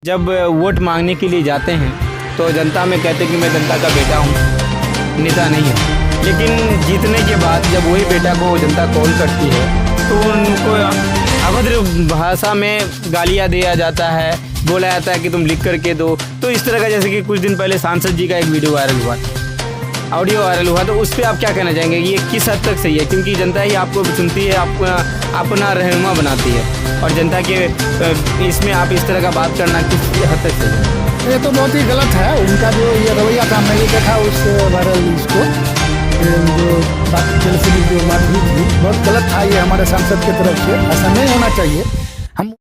जब वोट मांगने के लिए जाते हैं तो जनता में कहते हैं कि मैं जनता का बेटा हूँ, नेता नहीं हूँ। लेकिन जीतने के बाद जब वही बेटा को जनता कॉल करती है तो उनको अभद्र भाषा में गालियाँ दिया जाता है, बोला जाता है कि तुम लिख करके दो। तो इस तरह का, जैसे कि कुछ दिन पहले सांसद जी का एक वीडियो वायरल हुआ, ऑडियो वायरल हुआ, तो उस पर आप क्या कहना चाहेंगे? ये किस हद तक सही है? क्योंकि जनता ही आपको सुनती है, अपना रहनुमा बनाती है, और जनता के इसमें आप इस तरह का बात करना किस हद तक सही है? ये तो बहुत ही गलत है उनका जो ये रवैया था। मैंने देखा उस वायरल इसको जो बात जलसी जो बात हुई थी, बहुत गलत था। ये हमारे सांसद की तरफ से ऐसा नहीं होना चाहिए। हम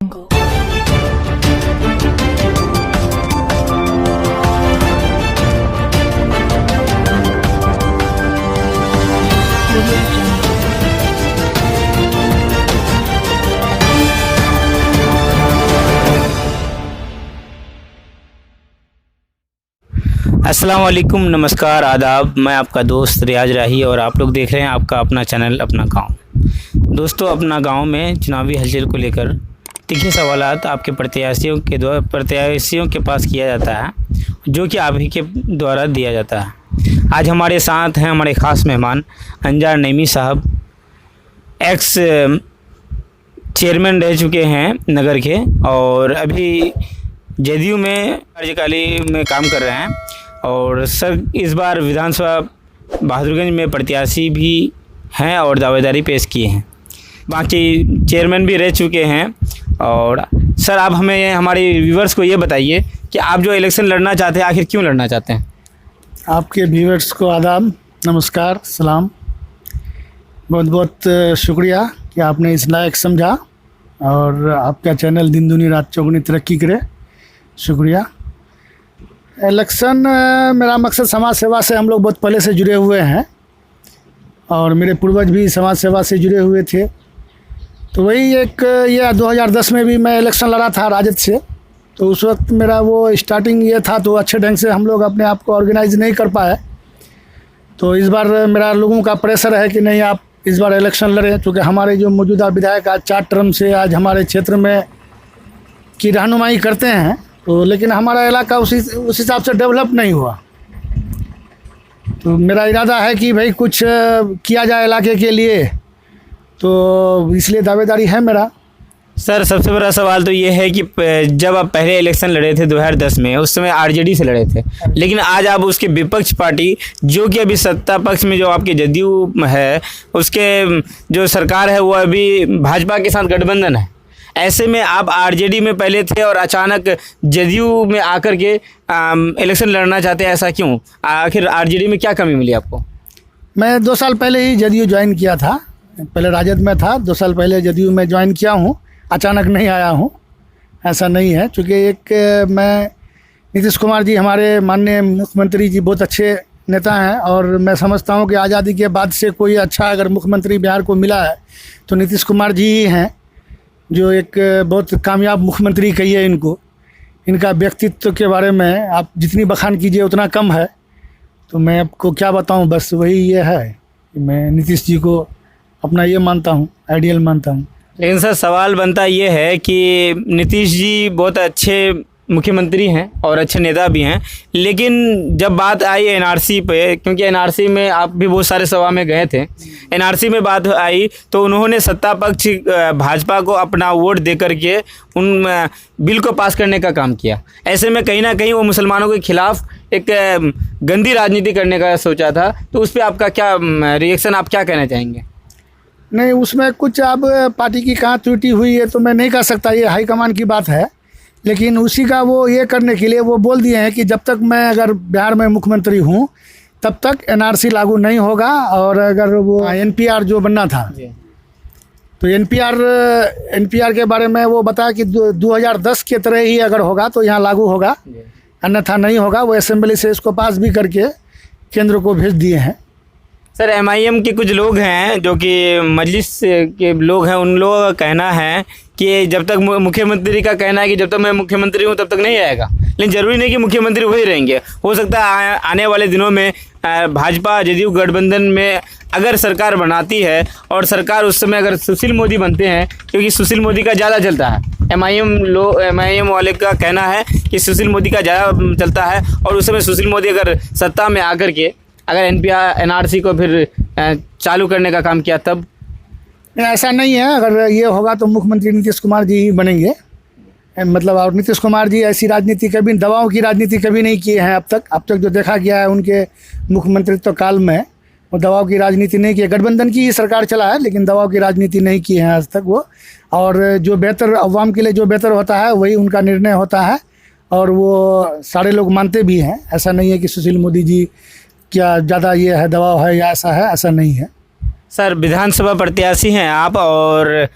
अस्सलाम वालेकुम, नमस्कार, आदाब। मैं आपका दोस्त रियाज राही और आप लोग देख रहे हैं आपका अपना चैनल अपना गांव। दोस्तों, अपना गांव में चुनावी हलचल को लेकर तीखे सवालात आपके प्रत्याशियों के पास किया जाता है, जो कि आप ही के द्वारा दिया जाता है। आज हमारे साथ हैं हमारे ख़ास मेहमान अंजार नईमी साहब, एक्स चेयरमैन रह चुके हैं नगर के और अभी जदयू में कार्यकाली में काम कर रहे हैं। और सर, इस बार विधानसभा बहादुरगंज में प्रत्याशी भी हैं और दावेदारी पेश किए हैं। बाकी चेयरमैन भी रह चुके हैं। और सर, आप हमें हमारे व्यूवर्स को ये बताइए कि आप जो इलेक्शन लड़ना चाहते हैं, आखिर क्यों लड़ना चाहते हैं? आपके व्यूअर्स को आदाब, नमस्कार, सलाम। बहुत बहुत शुक्रिया कि आपने इस लायक समझा और आपका चैनल दिन दूनी रात चौगुनी तरक्की करे। शुक्रिया। इलेक्शन मेरा मकसद समाज सेवा से हम लोग बहुत पहले से जुड़े हुए हैं और मेरे पूर्वज भी समाज सेवा से जुड़े हुए थे। तो वही एक ये 2010 में भी मैं इलेक्शन लड़ा था राजद से। तो उस वक्त मेरा वो स्टार्टिंग ये था, तो अच्छे ढंग से हम लोग अपने आप को ऑर्गेनाइज नहीं कर पाए। तो इस बार मेरा लोगों का प्रेशर है कि नहीं, आप इस बार इलेक्शन लड़ें, क्योंकि हमारे जो मौजूदा विधायक आज 4 टर्म से आज हमारे क्षेत्र में की रहनुमाई करते हैं। तो लेकिन हमारा इलाका उस हिसाब से डेवलप नहीं हुआ। तो मेरा इरादा है कि भाई कुछ किया जाए इलाके के लिए, तो इसलिए दावेदारी है मेरा। सर, सबसे बड़ा सवाल तो ये है कि जब आप पहले इलेक्शन लड़े थे 2010 में, उस समय आरजेडी से लड़े थे, लेकिन आज आप उसके विपक्ष पार्टी, जो कि अभी सत्ता पक्ष में जो आपके जदयू है, उसके जो सरकार है वो अभी भाजपा के साथ गठबंधन है। ऐसे में आप आरजेडी में पहले थे और अचानक जदयू में आकर के इलेक्शन लड़ना चाहते हैं, ऐसा क्यों? आखिर आरजेडी में क्या कमी मिली आपको? मैं 2 साल पहले ही जदयू ज्वाइन किया था। पहले राजद में था, 2 साल पहले जदयू में ज्वाइन किया हूँ। अचानक नहीं आया हूँ, ऐसा नहीं है। चूँकि एक मैं नीतीश कुमार जी, हमारे माननीय मुख्यमंत्री जी, बहुत अच्छे नेता हैं और मैं समझता हूँ कि आज़ादी के बाद से कोई अच्छा अगर मुख्यमंत्री बिहार को मिला है तो नीतीश कुमार जी ही हैं, जो एक बहुत कामयाब मुख्यमंत्री कहिए इनको। इनका व्यक्तित्व के बारे में आप जितनी बखान कीजिए उतना कम है। तो मैं आपको क्या बताऊं, बस वही ये है कि मैं नीतीश जी को अपना ये मानता हूं, आइडियल मानता हूं। लेकिन सर, सवाल बनता ये है कि नीतीश जी बहुत अच्छे मुख्यमंत्री हैं और अच्छे नेता भी हैं, लेकिन जब बात आई एनआरसी पे, क्योंकि एनआरसी में आप भी बहुत सारे सभा में गए थे, एनआरसी में बात आई तो उन्होंने सत्ता पक्ष भाजपा को अपना वोट दे करके उन बिल को पास करने का काम किया। ऐसे में कहीं ना कहीं वो मुसलमानों के खिलाफ एक गंदी राजनीति करने का सोचा था। तो उस पर आपका क्या रिएक्शन, आप क्या कहना चाहेंगे? नहीं, उसमें कुछ अब पार्टी की कहाँ त्रुटि हुई है तो मैं नहीं कह सकता, ये हाईकमान की बात है। लेकिन उसी का वो ये करने के लिए वो बोल दिए हैं कि जब तक मैं अगर बिहार में मुख्यमंत्री हूँ तब तक एनआरसी लागू नहीं होगा। और अगर वो एनपीआर जो बनना था, तो एनपीआर के बारे में वो बताया कि 2010 के तरह ही अगर होगा तो यहाँ लागू होगा, अन्यथा नहीं होगा। वो असेंबली से इसको पास भी करके केंद्र को भेज दिए हैं। सर एमआईएम के कुछ लोग हैं जो कि मजलिस के लोग हैं, उन लोगों का कहना है कि जब तक मुख्यमंत्री का कहना है कि जब तक मैं मुख्यमंत्री हूं तब तक नहीं आएगा, लेकिन ज़रूरी नहीं कि मुख्यमंत्री वही रहेंगे। हो सकता है आने वाले दिनों में भाजपा जदयू गठबंधन में अगर सरकार बनाती है और सरकार उस समय अगर सुशील मोदी बनते हैं, क्योंकि सुशील मोदी का ज़्यादा चलता है, एमआईएम वाले का कहना है कि सुशील मोदी का ज़्यादा चलता है, और उस समय सुशील मोदी अगर सत्ता में आकर के अगर एनआरसी को फिर चालू करने का काम किया तब। ऐसा नहीं है, अगर ये होगा तो मुख्यमंत्री नीतीश कुमार जी ही बनेंगे। मतलब और नीतीश कुमार जी ऐसी राजनीति कभी, दवाओं की राजनीति कभी नहीं किए हैं अब तक जो देखा गया है उनके मुख्यमंत्रित्व काल में, वो दवाओं की राजनीति नहीं की है। गठबंधन की ही सरकार चला है लेकिन दवाओं की राजनीति नहीं की है आज तक वो। और जो बेहतर अवाम के लिए जो बेहतर होता है वही उनका निर्णय होता है, और वो सारे लोग मानते भी हैं। ऐसा नहीं है कि सुशील मोदी जी क्या ज़्यादा ये है दबाव है या ऐसा है, ऐसा नहीं है। सर विधानसभा प्रत्याशी हैं आप, और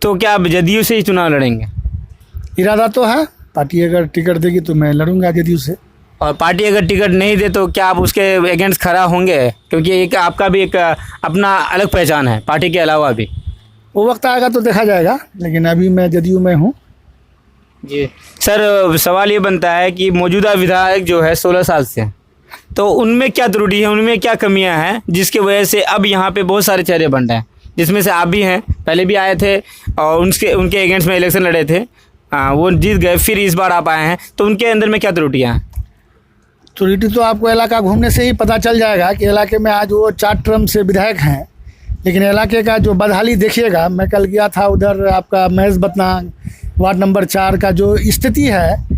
तो क्या आप जदयू से ही चुनाव लड़ेंगे? इरादा तो है, पार्टी अगर टिकट देगी तो मैं लड़ूंगा जदयू से। और पार्टी अगर टिकट नहीं दे तो क्या आप उसके अगेंस्ट खड़ा होंगे? क्योंकि एक आपका भी एक अपना अलग पहचान है पार्टी के अलावा भी। वो वक्त आएगा तो देखा जाएगा, लेकिन अभी मैं जदयू में हूँ। जी सर, सवाल ये बनता है कि मौजूदा विधायक जो है 16 साल से, तो उनमें क्या त्रुटि है, उनमें क्या कमियां हैं जिसकी वजह से अब यहाँ पे बहुत सारे चेहरे बन रहे हैं, जिसमें से आप भी हैं, पहले भी आए थे और उनके अगेंस्ट में इलेक्शन लड़े थे, वो जीत गए, फिर इस बार आप आए हैं, तो उनके अंदर में क्या त्रुटियाँ हैं? त्रुटि तो आपको इलाका घूमने से ही पता चल जाएगा कि इलाके में आज वो 4 टर्म से विधायक हैं, लेकिन इलाके का जो बदहाली देखिएगा। मैं कल गया था उधर, आपका महेश बतना वार्ड नंबर 4 का जो स्थिति है,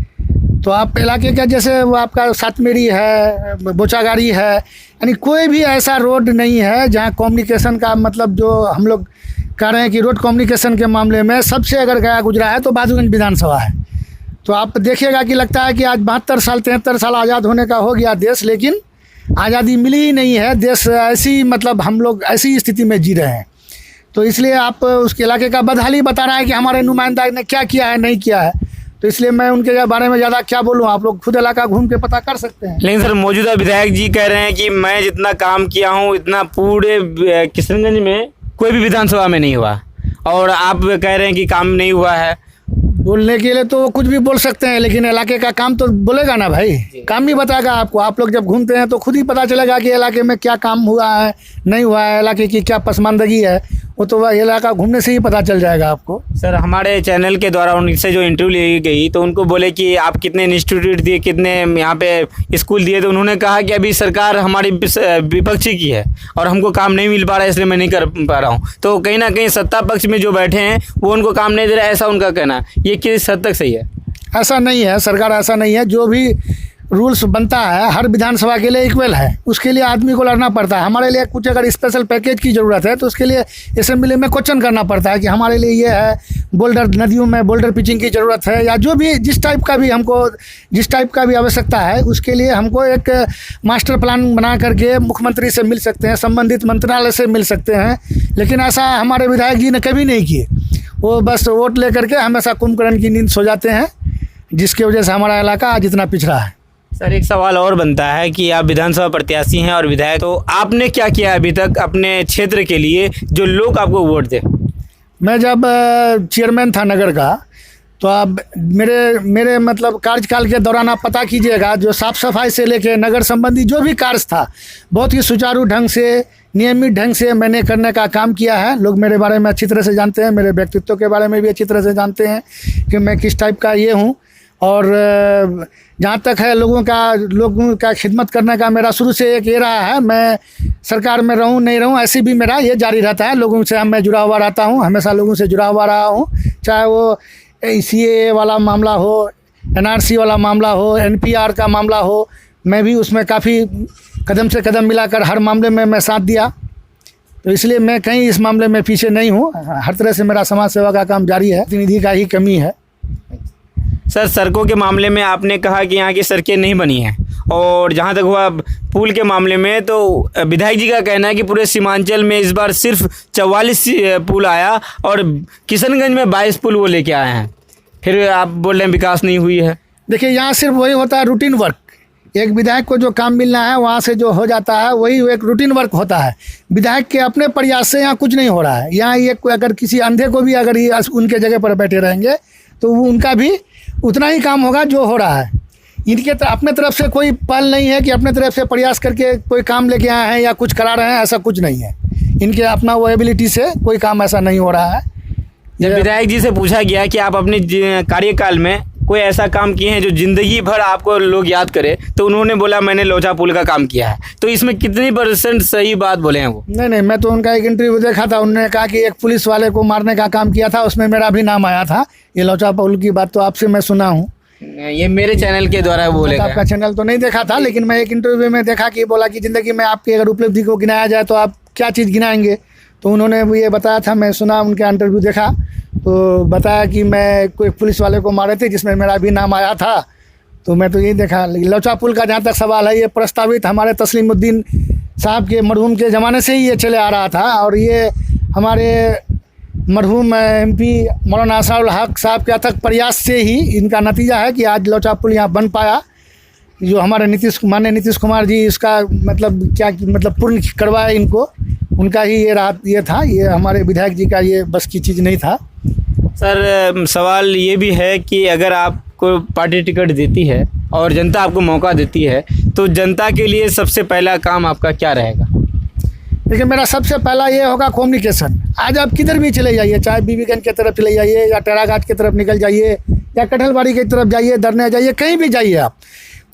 तो आप इलाके का जैसे वो आपका सातमेरी है, बोचागाड़ी है, यानी कोई भी ऐसा रोड नहीं है जहाँ कम्युनिकेशन का, मतलब जो हम लोग कह रहे हैं कि रोड कम्युनिकेशन के मामले में सबसे अगर गया गुजरा है तो बहादुरगंज विधानसभा है। तो आप देखिएगा कि लगता है कि आज 72 साल 73 साल आज़ाद होने का हो गया देश, लेकिन आज़ादी मिली ही नहीं है। देश ऐसी, मतलब हम लोग ऐसी स्थिति में जी रहे हैं। तो इसलिए आप उसके इलाके का बदहाली बता रहा है कि हमारे नुमाइंदा ने क्या किया है, नहीं किया है, तो इसलिए मैं उनके बारे में ज़्यादा क्या बोलूँ, आप लोग खुद इलाका घूम के पता कर सकते हैं। लेकिन सर मौजूदा विधायक जी कह रहे हैं कि मैं जितना काम किया हूँ इतना पूरे किशनगंज में कोई भी विधानसभा में नहीं हुआ, और आप कह रहे हैं कि काम नहीं हुआ है। बोलने के लिए तो वो कुछ भी बोल सकते हैं, लेकिन इलाके का काम तो बोलेगा ना भाई, काम भी बताएगा आपको। आप लोग जब घूमते हैं तो खुद ही पता चलेगा कि इलाके में क्या काम हुआ है, नहीं हुआ है, इलाके की क्या पसमानदगी है, वो तो वह इलाका घूमने से ही पता चल जाएगा आपको। सर हमारे चैनल के द्वारा उनसे जो इंटरव्यू ली गई तो उनको बोले कि आप कितने इंस्टीट्यूट दिए, कितने यहाँ पे स्कूल दिए, तो उन्होंने कहा कि अभी सरकार हमारी विपक्षी की है और हमको काम नहीं मिल पा रहा है, इसलिए मैं नहीं कर पा रहा हूँ। तो कहीं ना कहीं सत्ता पक्ष में जो बैठे हैं वो उनको काम नहीं दे रहा है, ऐसा उनका कहना है। ये किस हद तक सही है? ऐसा नहीं है, सरकार ऐसा नहीं है। जो भी रूल्स बनता है हर विधानसभा के लिए इक्वल है, उसके लिए आदमी को लड़ना पड़ता है। हमारे लिए कुछ अगर स्पेशल पैकेज की ज़रूरत है तो उसके लिए असेंबली में क्वेश्चन करना पड़ता है कि हमारे लिए ये है, बोल्डर नदियों में बोल्डर पिचिंग की ज़रूरत है, या जो भी जिस टाइप का भी आवश्यकता है, उसके लिए हमको एक मास्टर प्लान बना करके मुख्यमंत्री से मिल सकते हैं, संबंधित मंत्रालय से मिल सकते हैं। लेकिन ऐसा हमारे विधायक जी ने कभी नहीं किए। वो बस वोट ले करके हमेशा कुंभकर्ण की नींद सो जाते हैं, जिसकी वजह से हमारा इलाका आज इतना पिछड़ा है। सर एक सवाल और बनता है कि आप विधानसभा प्रत्याशी हैं और विधायक, तो आपने क्या किया अभी तक अपने क्षेत्र के लिए जो लोग आपको वोट दे? मैं जब चेयरमैन था नगर का, तो आप मेरे मतलब कार्यकाल के दौरान आप पता कीजिएगा, जो साफ़ सफाई से लेके नगर संबंधी जो भी कार्य था बहुत ही सुचारू ढंग से, नियमित ढंग से मैंने करने का काम किया है। लोग मेरे बारे में अच्छी तरह से जानते हैं, मेरे व्यक्तित्व के बारे में भी अच्छी तरह से जानते हैं कि मैं किस टाइप का ये हूँ। और जहाँ तक है लोगों का खिदमत करने का मेरा शुरू से एक ये रहा है। मैं सरकार में रहूँ नहीं रहूँ, ऐसी भी मेरा ये जारी रहता है। लोगों से मैं जुड़ा हुआ रहता हूँ, हमेशा लोगों से जुड़ा हुआ रहा हूँ, चाहे वो CAA वाला मामला हो, NRC वाला मामला हो, NPR का मामला हो, मैं भी उसमें काफ़ी कदम से कदम मिलाकर हर मामले में मैं साथ दिया। तो इसलिए मैं कहीं इस मामले में पीछे नहीं हूँ। हर तरह से मेरा समाज सेवा का काम जारी है, प्रतिनिधि का ही कमी है। सर सड़कों के मामले में आपने कहा कि यहाँ की सड़कें नहीं बनी हैं, और जहाँ तक हुआ पुल के मामले में, तो विधायक जी का कहना है कि पूरे सीमांचल में इस बार सिर्फ 44 पुल आया और किशनगंज में 22 पुल वो लेके आए हैं। फिर आप बोल रहे हैं विकास नहीं हुई है। देखिए यहाँ सिर्फ वही होता है रूटीन वर्क, एक विधायक को जो काम मिलना है वहाँ से जो हो जाता है वही एक रूटीन वर्क होता है। विधायक के अपने प्रयास से यहाँ कुछ नहीं हो रहा है। यहाँ ये अगर किसी अंधे को भी अगर ये उनके जगह पर बैठे रहेंगे तो वो उनका भी उतना ही काम होगा जो हो रहा है। इनके अपने तरफ से कोई पहल नहीं है कि अपने तरफ से प्रयास करके कोई काम लेके आए हैं या कुछ करा रहे हैं, ऐसा कुछ नहीं है। इनके अपना वो एबिलिटी से कोई काम ऐसा नहीं हो रहा है। जब विधायक जी से पूछा गया कि आप अपने कार्यकाल में कोई ऐसा काम किए हैं जो जिंदगी भर आपको लोग याद करे, तो उन्होंने बोला मैंने लोचा पुल का काम किया है। तो इसमें कितनी % सही बात बोले हैं वो? नहीं, मैं तो उनका एक इंटरव्यू देखा था। उन्होंने कहा कि एक पुलिस वाले को मारने का काम किया था, उसमें मेरा भी नाम आया था। ये लोचा पुल की बात तो आपसे मैं सुना हूँ, ये मेरे चैनल के द्वारा बोले आपका चैनल तो नहीं देखा था, लेकिन मैं एक इंटरव्यू में देखा कि बोला कि ज़िंदगी में आपकी अगर उपलब्धि को गिनाया जाए तो आप क्या चीज़ गिनाएंगे। तो उन्होंने ये बताया था, मैं सुना, उनका इंटरव्यू देखा तो बताया कि मैं कोई पुलिस वाले को मारे थे जिसमें मेरा भी नाम आया था। तो मैं तो यही देखा। लोचा पुल का जहाँ तक सवाल है, ये प्रस्तावित हमारे तस्लीमुद्दीन साहब के मरहूम के ज़माने से ही ये चले आ रहा था, और ये हमारे मरहूम MP मौलाना अशरफुल हक साहब के अथक प्रयास से ही इनका नतीजा है कि आज लोचा पुल यहाँ बन पाया। जो हमारे माननीय नीतीश कुमार जी इसका मतलब पूर्ण करवाए इनको, उनका ही ये था। ये हमारे विधायक जी का ये बस की चीज़ नहीं था। सर, सवाल ये भी है कि अगर आपको पार्टी टिकट देती है और जनता आपको मौका देती है तो जनता के लिए सबसे पहला काम आपका क्या रहेगा? देखिए, मेरा सबसे पहला ये होगा कम्युनिकेशन। आज आप किधर भी चले जाइए, चाहे बीबीगंज की तरफ चले जाइए या टेराघाट की तरफ निकल जाइए या कटहलबाड़ी की तरफ जाइए, दरने जाइए, कहीं भी जाइए आप,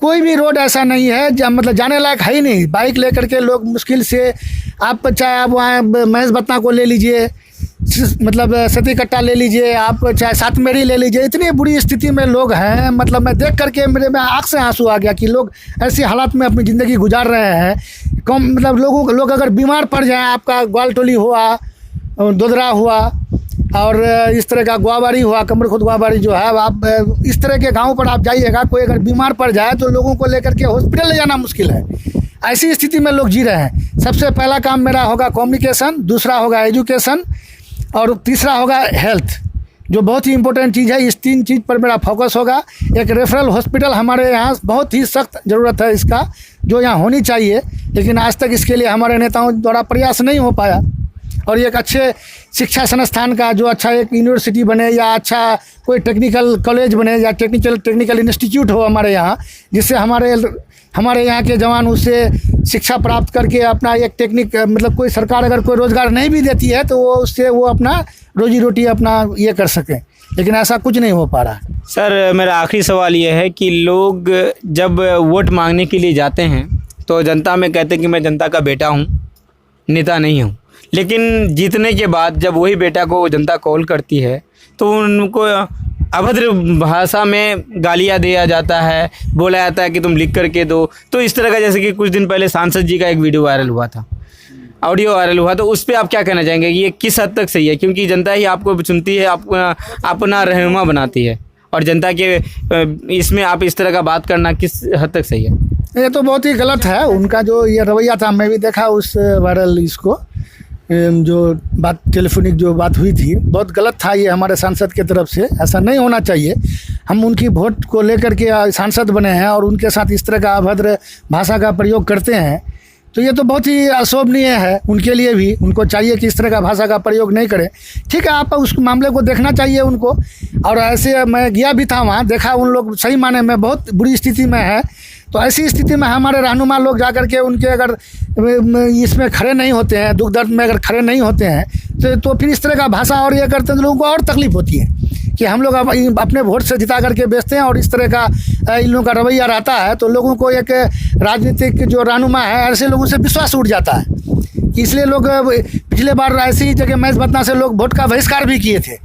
कोई भी रोड ऐसा नहीं है मतलब जाने लायक है ही नहीं। बाइक लेकर के लोग मुश्किल से, आप चाहे आप वहाँ महेश बत्ता को ले लीजिए, मतलब सती कट्टा ले लीजिए, आप चाहे सातमेरी ले लीजिए, इतनी बुरी स्थिति में लोग हैं। मतलब मैं देख करके मेरे में आँख से आंसू आ गया कि लोग ऐसे हालात में अपनी ज़िंदगी गुजार रहे हैं। मतलब लोग अगर बीमार पड़ जाएँ, आपका ग्वालटोली हुआ, दोदरा हुआ और इस तरह का गुआबाड़ी हुआ, कमर खुद गुआबाड़ी जो है, आप इस तरह के गाँव पर आप जाइएगा, कोई अगर बीमार पड़ जाए तो लोगों को लेकर के हॉस्पिटल ले जाना मुश्किल है। ऐसी स्थिति में लोग जी रहे हैं। सबसे पहला काम मेरा होगा कम्युनिकेशन, दूसरा होगा एजुकेशन और तीसरा होगा हेल्थ, जो बहुत ही इंपॉर्टेंट चीज़ है। इस 3 चीज़ पर मेरा फोकस होगा। एक रेफरल हॉस्पिटल हमारे यहाँ बहुत ही सख्त ज़रूरत है इसका, जो यहाँ होनी चाहिए, लेकिन आज तक इसके लिए हमारे नेताओं द्वारा प्रयास नहीं हो पाया। और एक अच्छे शिक्षा संस्थान का जो अच्छा एक यूनिवर्सिटी बने या अच्छा कोई टेक्निकल कॉलेज बने या टेक्निकल इंस्टीट्यूट हो हमारे यहाँ, जिससे हमारे यहाँ के जवान उससे शिक्षा प्राप्त करके अपना एक मतलब कोई सरकार अगर कोई रोज़गार नहीं भी देती है तो वो उससे वो अपना रोजी रोटी अपना ये कर सकें, लेकिन ऐसा कुछ नहीं हो पा रहा। सर, मेरा आखिरी सवाल ये है कि लोग जब वोट मांगने के लिए जाते हैं तो जनता में कहते हैं कि मैं जनता का बेटा हूँ, नेता नहीं हूँ, लेकिन जीतने के बाद जब वही बेटा को जनता कॉल करती है तो उनको अभद्र भाषा में गालियाँ दिया जाता है, बोला जाता है कि तुम लिख करके दो। तो इस तरह का, जैसे कि कुछ दिन पहले सांसद जी का एक वीडियो वायरल हुआ था, ऑडियो वायरल हुआ, तो उस पर आप क्या कहना चाहेंगे कि ये किस हद तक सही है? क्योंकि जनता ही आपको चुनती है, अपना रहनुमा बनाती है, और जनता के इसमें आप इस तरह का बात करना किस हद तक सही है? ये तो बहुत ही गलत है उनका जो ये रवैया था। मैं भी देखा उस वायरल इसको, जो बात टेलीफोनिक जो बात हुई थी, बहुत गलत था ये हमारे सांसद के तरफ से। ऐसा नहीं होना चाहिए। हम उनकी वोट को लेकर के सांसद बने हैं और उनके साथ इस तरह का अभद्र भाषा का प्रयोग करते हैं, तो ये तो बहुत ही अशोभनीय है उनके लिए भी। उनको चाहिए कि इस तरह का भाषा का प्रयोग नहीं करें। ठीक है, आप उस मामले को देखना चाहिए उनको। और ऐसे मैं गया भी था वहाँ, देखा उन लोग सही माने में बहुत बुरी स्थिति में है। तो ऐसी स्थिति में हमारे रहनुमा लोग जा कर के उनके अगर इसमें खड़े नहीं होते हैं, दुख दर्द में अगर खड़े नहीं होते हैं तो फिर इस तरह का भाषा और ये करते हैं तो लोगों को और तकलीफ होती है कि हम लोग अपने वोट से जिता करके बेचते हैं और इस तरह का इन लोगों का रवैया रहता है, तो लोगों को एक राजनीतिक जो रहनुमा है ऐसे लोगों से विश्वास उठ जाता है। इसलिए लोग पिछले बार ऐसी जगह महेश बत्ता से लोग वोट का बहिष्कार भी किए थे।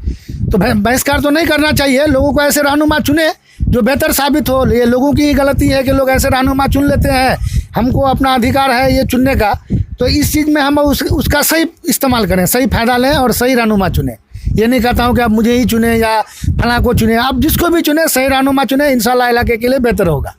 तो बहिष्कार तो नहीं करना चाहिए, लोगों को ऐसे रहनुमा चुने जो बेहतर साबित हो। ये लोगों की गलती है कि लोग ऐसे रहनुमा चुन लेते हैं। हमको अपना अधिकार है ये चुनने का, तो इस चीज़ में हम उसका सही इस्तेमाल करें, सही फ़ायदा लें और सही रहनुमा चुनें। ये नहीं कहता हूँ कि आप मुझे ही चुने या फला को चुने, आप जिसको भी चुने सही रहनुमा चुने, इंशाल्लाह इलाके के लिए बेहतर होगा।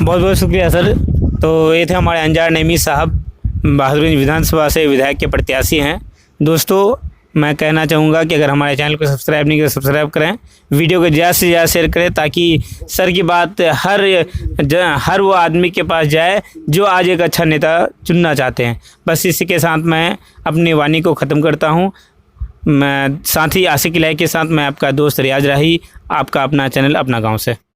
बहुत बहुत शुक्रिया सर। तो ये थे हमारे अंजार नईमी साहब, बहादुरगंज विधानसभा से विधायक के प्रत्याशी हैं। दोस्तों, मैं कहना चाहूँगा कि अगर हमारे चैनल को सब्सक्राइब नहीं किया सब्सक्राइब करें, वीडियो को ज़्यादा से ज़्यादा शेयर करें, ताकि सर की बात हर वो आदमी के पास जाए जो आज एक अच्छा नेता चुनना चाहते हैं। बस इसी के साथ मैं अपनी वाणी को ख़त्म करता हूँ। मैं साथी आशिक इलाही के साथ मैं आपका दोस्त रियाज राही, आपका अपना चैनल अपना गाँव से।